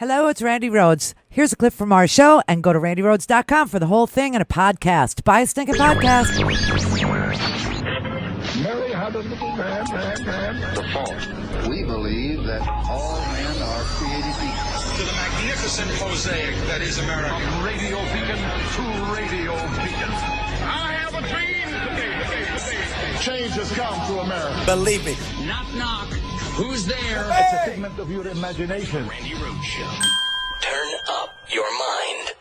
Hello, it's Randi Rhodes. Here's a clip from our show, and go to randyrhodes.com for the whole thing and a podcast. Buy a stinking podcast. Mary had a little man. The fault. We believe that all men are created equal. To the magnificent mosaic that is America. From radio beacon to radio beacon. I have a dream today. Change has come to America. Believe me. Knock, knock. Who's there? It's a figment of your imagination. Randi Rhodes Show. Turn up your mind.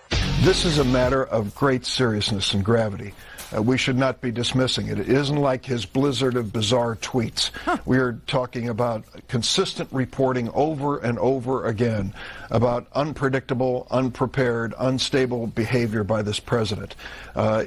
This is a matter of great seriousness and gravity. We should not be dismissing it. It isn't like his blizzard of bizarre tweets. We are talking about consistent reporting over and over again about unpredictable, unprepared, unstable behavior by this president.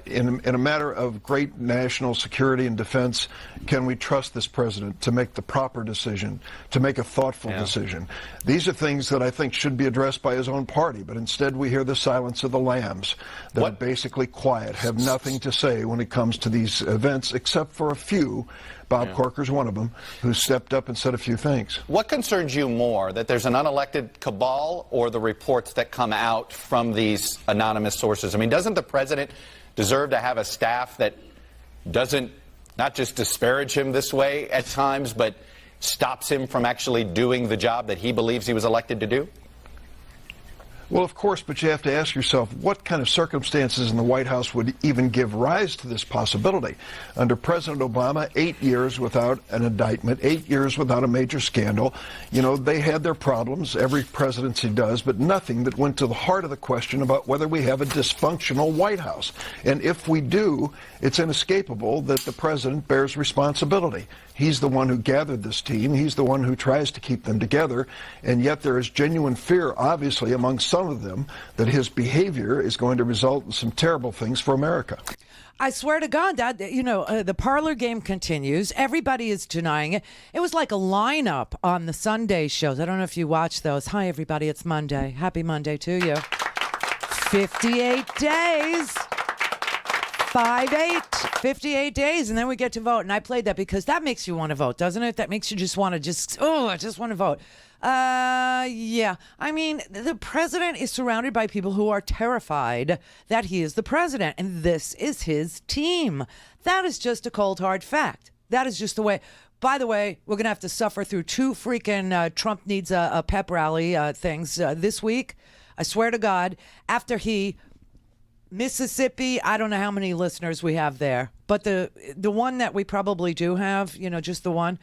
In a matter of great national security and defense, can we trust this president to make the proper decision, to make a thoughtful decision? These are things that I think should be addressed by his own party, but instead we hear the silence of the lambs that are basically quiet, have nothing to say when it comes to these events, except for a few. Bob Corker's one of them, who stepped up and said a few things. What concerns you more, that there's an unelected cabal or the reports that come out from these anonymous sources? I mean, doesn't the president deserve to have a staff that doesn't not just disparage him this way at times, but stops him from actually doing the job that he believes he was elected to do? Well, of course, but you have to ask yourself what kind of circumstances in the White House would even give rise to this possibility. Under President Obama, 8 years without an indictment, 8 years without a major scandal. You know, they had their problems, every presidency does, but nothing that went to the heart of the question about whether we have a dysfunctional White House. And if we do, it's inescapable that the president bears responsibility. He's the one who gathered this team. He's the one who tries to keep them together. And yet there is genuine fear, obviously, among some of them, that his behavior is going to result in some terrible things for America. I swear to God, that the parlor game continues. Everybody is denying it. It was like a lineup on the Sunday shows. I don't know if you watch those. Hi, everybody. It's Monday. Happy Monday to you. 58 days. 58 days, and then we get to vote. And I played that because that makes you want to vote, doesn't it? That makes you just want to I just want to vote. Yeah. I mean, the president is surrounded by people who are terrified that he is the president, and this is his team. That is just a cold, hard fact. That is just the way. By the way, we're going to have to suffer through two freaking Trump needs a pep rally things this week. I swear to God, after he... Mississippi, I don't know how many listeners we have there, but the one that we probably do have, just the one.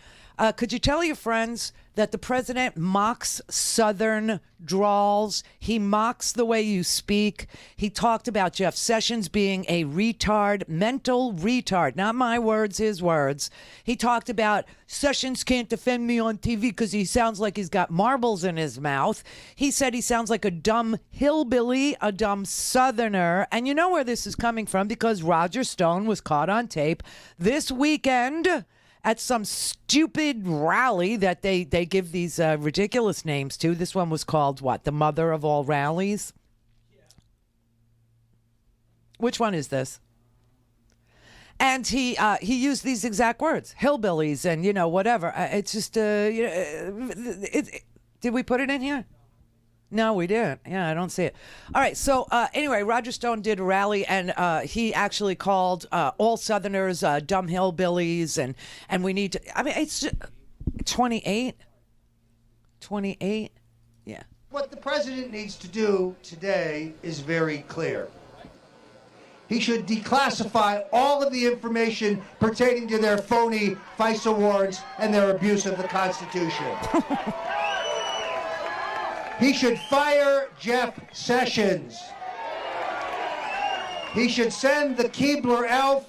Could you tell your friends that the president mocks Southern drawls? He mocks the way you speak. He talked about Jeff Sessions being a retard, mental retard. Not my words, his words. He talked about Sessions can't defend me on TV because he sounds like he's got marbles in his mouth. He said he sounds like a dumb hillbilly, a dumb Southerner. And you know where this is coming from, because Roger Stone was caught on tape this weekend at some stupid rally that they give these ridiculous names to. This one was called, what, the mother of all rallies? Yeah. Which one is this? And he used these exact words, hillbillies and, whatever. It's just, did we put it in here? No, we didn't. Yeah, I don't see it. All right. So anyway, Roger Stone did a rally, and he actually called all Southerners dumb hillbillies, and we need to. I mean, it's 28. Yeah. What the president needs to do today is very clear. He should declassify all of the information pertaining to their phony FISA warrants and their abuse of the Constitution. He should fire Jeff Sessions. He should send the Keebler elf.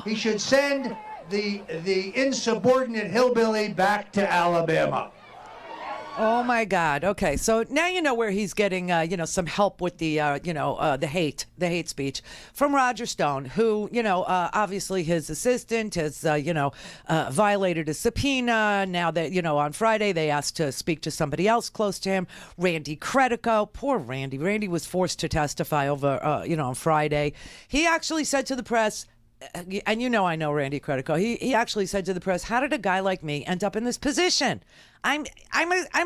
He should send the insubordinate hillbilly back to Alabama. Oh my God. Okay, so now you know where he's getting, some help with the, the hate speech from Roger Stone, who, obviously his assistant has, violated a subpoena. Now that, on Friday they asked to speak to somebody else close to him, Randy Credico. Poor Randy. Randy was forced to testify over, on Friday. He actually said to the press, and I know Randy Credico. He actually said to the press, "How did a guy like me end up in this position? I'm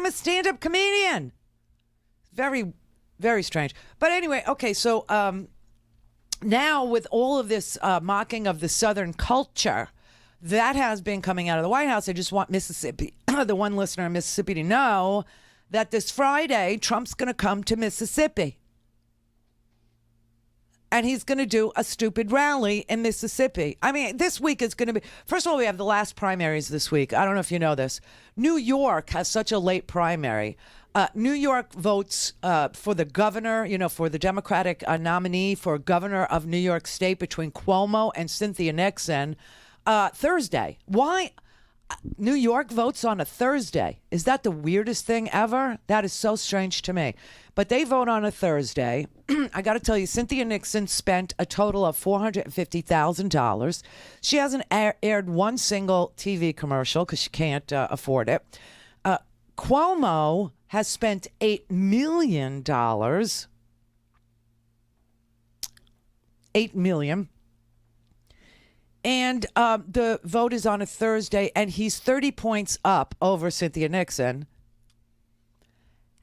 a stand-up comedian. Very, very strange. But anyway, okay, so now with all of this mocking of the Southern culture, that has been coming out of the White House. I just want Mississippi, the one listener in Mississippi, to know that this Friday, Trump's going to come to Mississippi. And he's going to do a stupid rally in Mississippi. I mean, this week is going to be... First of all, we have the last primaries this week. I don't know if you know this. New York has such a late primary. New York votes for the governor, for the Democratic nominee for governor of New York State between Cuomo and Cynthia Nixon Thursday. Why? New York votes on a Thursday. Is that the weirdest thing ever? That is so strange to me. But they vote on a Thursday. I got to tell you, Cynthia Nixon spent a total of $450,000. She hasn't aired one single TV commercial because she can't afford it. Cuomo has spent $8 million. $8 million. And the vote is on a Thursday, and he's 30 points up over Cynthia Nixon.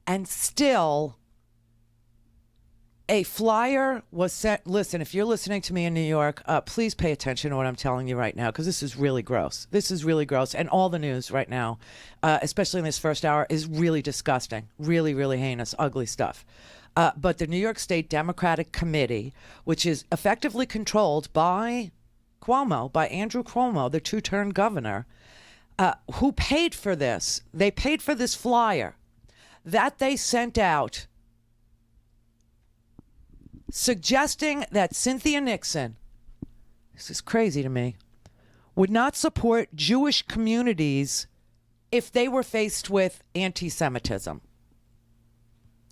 And still, a flyer was sent. Listen, if you're listening to me in New York, please pay attention to what I'm telling you right now, because this is really gross. This is really gross. And all the news right now, especially in this first hour, is really disgusting. Really, really heinous, ugly stuff. But the New York State Democratic Committee, which is effectively controlled by Cuomo, by Andrew Cuomo, the two-term governor, who paid for this. They paid for this flyer that they sent out suggesting that Cynthia Nixon, this is crazy to me, would not support Jewish communities if they were faced with anti-Semitism.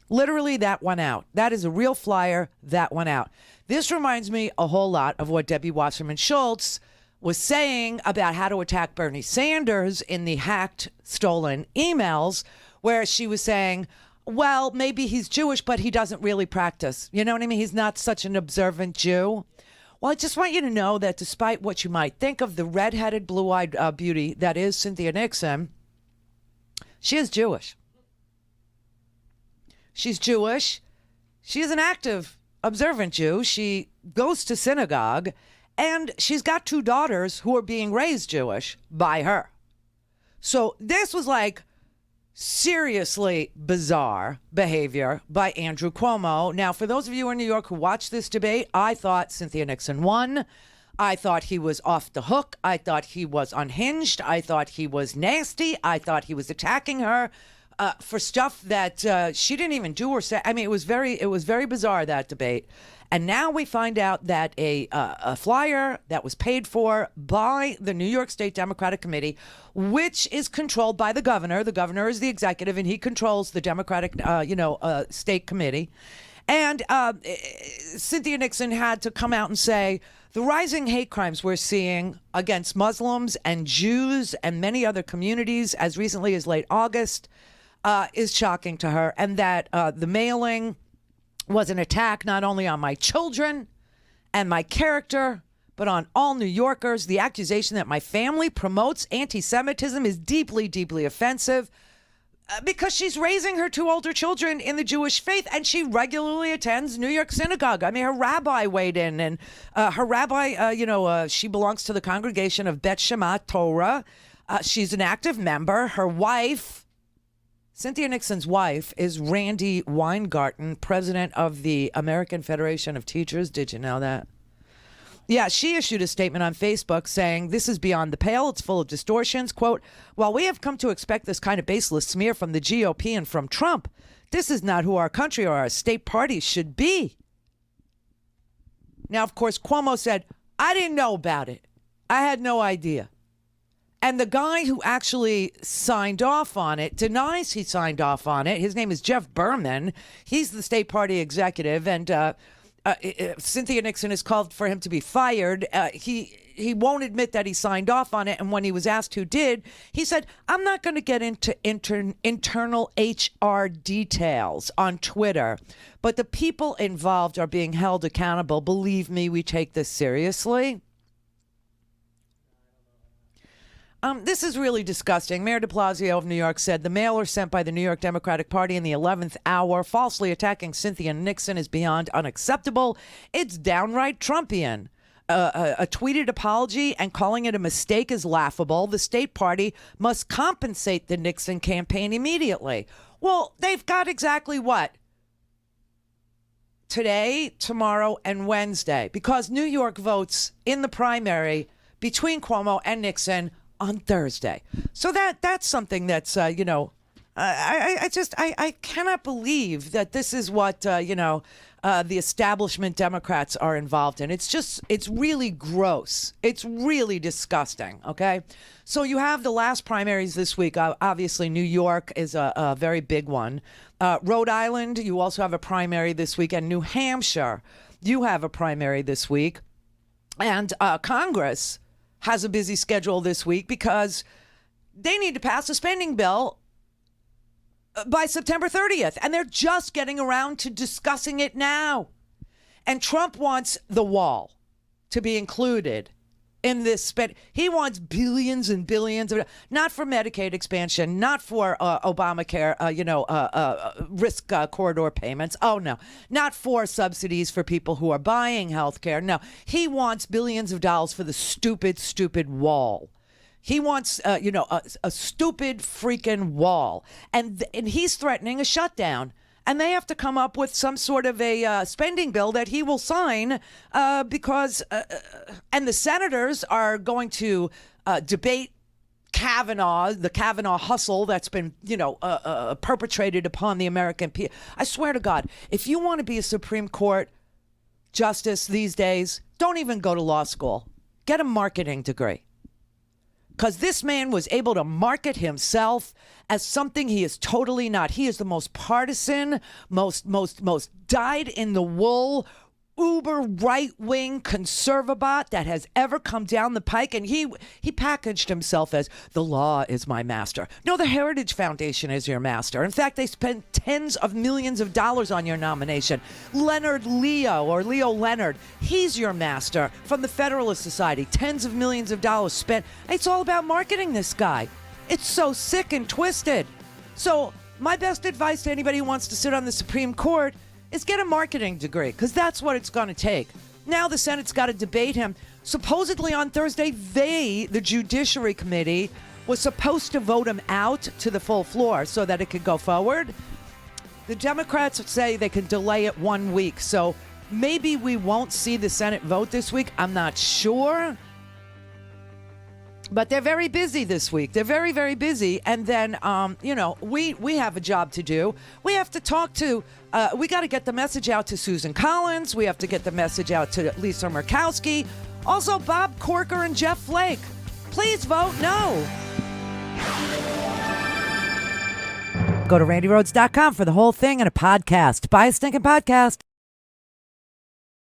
Literally, that went out. That is a real flyer that went out. This reminds me a whole lot of what Debbie Wasserman Schultz was saying about how to attack Bernie Sanders in the hacked, stolen emails, where she was saying, well, maybe he's Jewish, but he doesn't really practice. You know what I mean? He's not such an observant Jew. Well, I just want you to know that despite what you might think of the redheaded, blue-eyed beauty that is Cynthia Nixon, she is Jewish. She's Jewish. She is an active, observant Jew. She goes to synagogue, and she's got 2 daughters who are being raised Jewish by her. So this was like seriously bizarre behavior by Andrew Cuomo. Now, for those of you in New York who watched this debate, I thought Cynthia Nixon won. I thought he was off the hook. I thought he was unhinged. I thought he was nasty. I thought he was attacking her for stuff that she didn't even do or say. I mean, it was very bizarre, that debate. And now we find out that a flyer that was paid for by the New York State Democratic Committee, which is controlled by the governor. The governor is the executive, and he controls the Democratic, state committee. And Cynthia Nixon had to come out and say, the rising hate crimes we're seeing against Muslims and Jews and many other communities as recently as late August is shocking to her, and that the mailing was an attack not only on my children and my character, but on all New Yorkers. The accusation that my family promotes anti-Semitism is deeply, deeply offensive because she's raising her 2 older children in the Jewish faith, and she regularly attends New York synagogue. I mean, her rabbi weighed in, and her rabbi, she belongs to the congregation of Bet Shema Torah. She's an active member. Her wife, Cynthia Nixon's wife, is Randi Weingarten, president of the American Federation of Teachers. Did you know that? Yeah, she issued a statement on Facebook saying, this is beyond the pale. It's full of distortions. Quote, while we have come to expect this kind of baseless smear from the GOP and from Trump, this is not who our country or our state parties should be. Now, of course, Cuomo said, I didn't know about it. I had no idea. And the guy who actually signed off on it denies he signed off on it. His name is Jeff Berman. He's the state party executive, and Cynthia Nixon has called for him to be fired. He won't admit that he signed off on it, and when he was asked who did, he said, I'm not going to get into internal HR details on Twitter, but the people involved are being held accountable. Believe me, we take this seriously. This is really disgusting. Mayor de Blasio of New York said the mailer sent by the New York Democratic Party in the 11th hour falsely attacking Cynthia Nixon is beyond unacceptable. It's downright Trumpian. A tweeted apology and calling it a mistake is laughable. The state party must compensate the Nixon campaign immediately. Well, they've got exactly what? Today, tomorrow, and Wednesday, because New York votes in the primary between Cuomo and Nixon on Thursday. So that's something that's, I cannot believe that this is what, the establishment Democrats are involved in. It's really gross. It's really disgusting. Okay. So you have the last primaries this week. Obviously, New York is a very big one. Rhode Island, you also have a primary this week. And New Hampshire, you have a primary this week. And Congress has a busy schedule this week because they need to pass a spending bill by September 30th. And they're just getting around to discussing it now. And Trump wants the wall to be included in this spend. He wants billions and billions of, not for Medicaid expansion, not for Obamacare, risk corridor payments. Oh, no, not for subsidies for people who are buying health care. No, he wants billions of dollars for the stupid wall. He wants, a stupid freaking wall. And he's threatening a shutdown. And they have to come up with some sort of a spending bill that he will sign because, and the senators are going to debate Kavanaugh, the Kavanaugh hustle that's been, perpetrated upon the American people. I swear to God, if you want to be a Supreme Court justice these days, don't even go to law school. Get a marketing degree. Because this man was able to market himself as something he is totally not. He is the most partisan, most dyed-in-the-wool, uber right-wing conservabot that has ever come down the pike. And he packaged himself as, the law is my master. No, the Heritage Foundation is your master. In fact, they spent tens of millions of dollars on your nomination. Leonard Leo, or Leo Leonard, he's your master from the Federalist Society. Tens of millions of dollars spent. It's all about marketing this guy. It's so sick and twisted. So my best advice to anybody who wants to sit on the Supreme Court is get a marketing degree, because that's what it's going to take. Now the Senate's got to debate him. Supposedly on Thursday, the Judiciary Committee, was supposed to vote him out to the full floor so that it could go forward. The Democrats say they can delay it 1 week. So maybe we won't see the Senate vote this week. I'm not sure. But they're very busy this week. They're very, very busy. And then, we have a job to do. We have to talk to, we got to get the message out to Susan Collins. We have to get the message out to Lisa Murkowski. Also, Bob Corker and Jeff Flake. Please vote no. Go to RandiRhodes.com for the whole thing and a podcast. Buy a stinking podcast.